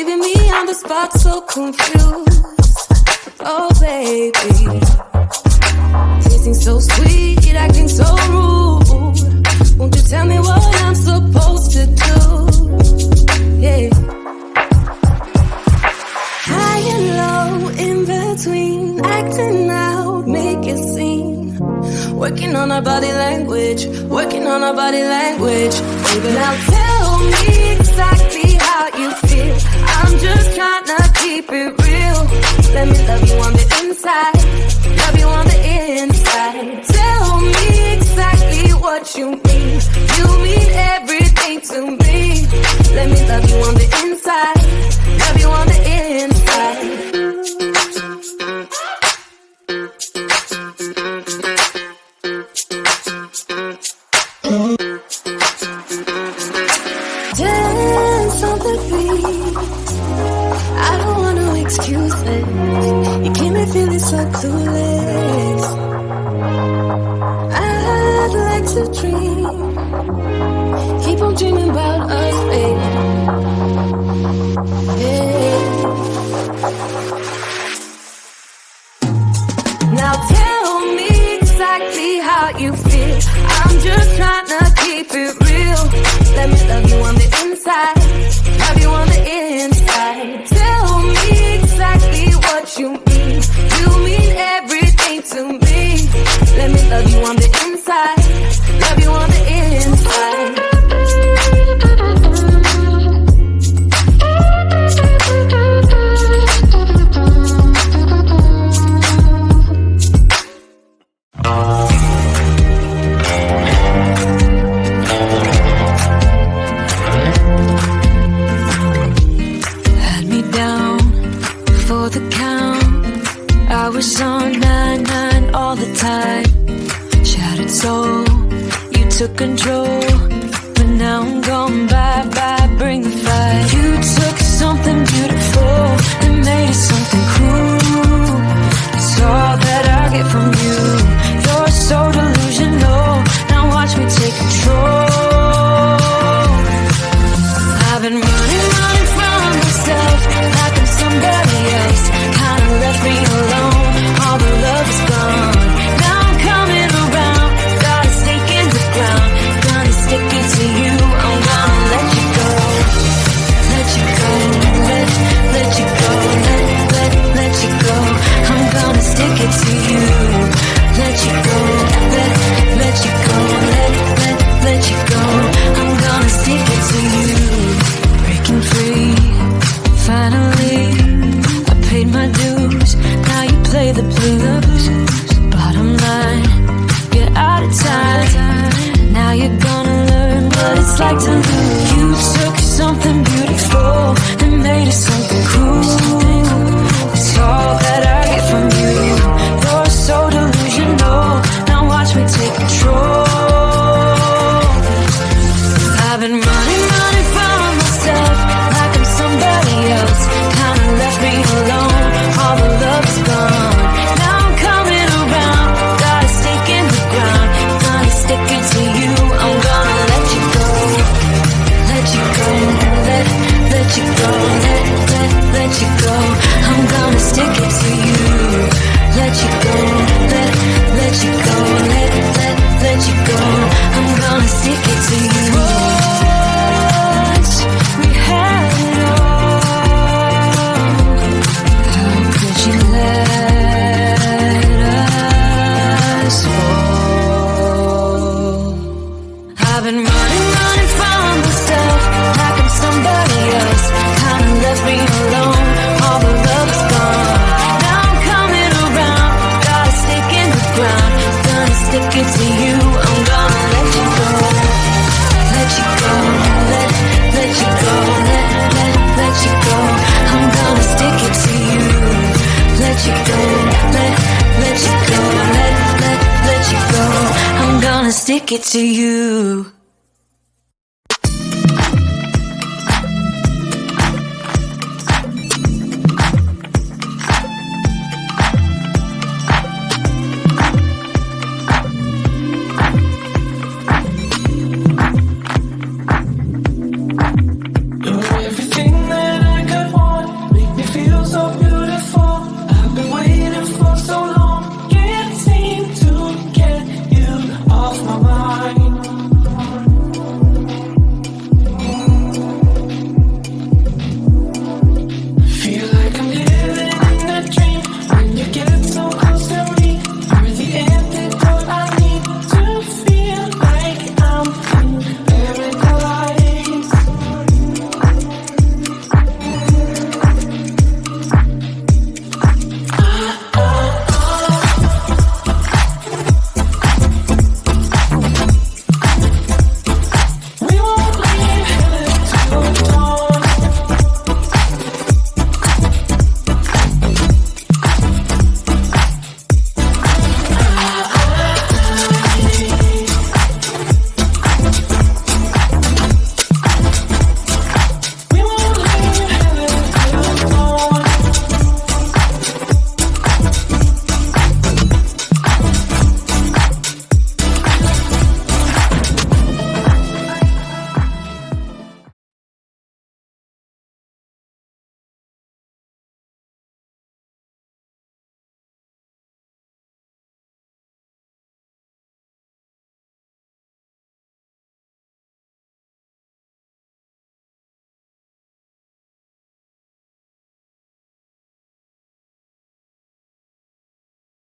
leaving me on the spot so confused. Oh baby, tasting so sweet, acting so rude. Won't you tell me what I'm supposed to do? Yeah. High and low, in between, acting out, make a scene. Working on our body language, working on our body language. Baby, now tell me exactly how you feel. I'm just trying to keep it real. Let me love you on the inside, love you on the inside. Tell me exactly what you mean. You mean everything to me. Let me love you on the inside, love you on the inside. Dance on the beat. I don't want no excuses. You keep me feeling so clueless. I'd like to dream. Keep on dreaming about us, baby. Yeah. Now tell me exactly how you feel. I'm just trying to keep it real. Let me love you on the inside, love you on the inside. Tell me exactly what you mean. You mean everything to me. Let me love you on the inside, love you on the inside. I was on 9-9 all the time. Shattered soul, you took control. But now I'm gone, bye-bye, bring the fire. You took something beautiful and made it something cruel. It's all that I get from you. You're so delusional, now watch me take control. I've been running from myself like I'm somebody else. Kinda left me alone. All the love is gone. Now I'm coming around. Got a stake in the ground. Gonna stick it to you. I'm gonna let you go. Let you go. Let you go. Let you go. I'm gonna stick it to you. Let you go. Let you go. Let you go. I'm gonna stick it to you. Breaking free. Finally, I paid my dues. Now you play the blues. Bottom line, you're out of time. Now you're gonna learn what it's like to lose. You took something beautiful and made it something cruel. It's all that I get from you. You're so delusional. Now watch me take control. I've been running from myself like I'm somebody else. Kinda left me alone. All the love is gone. Now I'm coming around. Got a stake in the ground. Gonna stick it to you. I'm gonna let you go. Let you go. Let you go. Let you go. I'm gonna stick it to you. Let you go. Let you go. Let you go. I'm gonna stick it to you. Once we had it all. How could you let us fall? I've been running from myself like I'm somebody else. Kinda left me alone. All the love is gone. Now I'm coming around. Got a stake in the ground. Gonna stick it to you. I'm gonna let you go. Let you go. Let you go. Let you go. I'm gonna stick it to you. Let you go. Let you go. Let you go. I'm gonna stick it to you.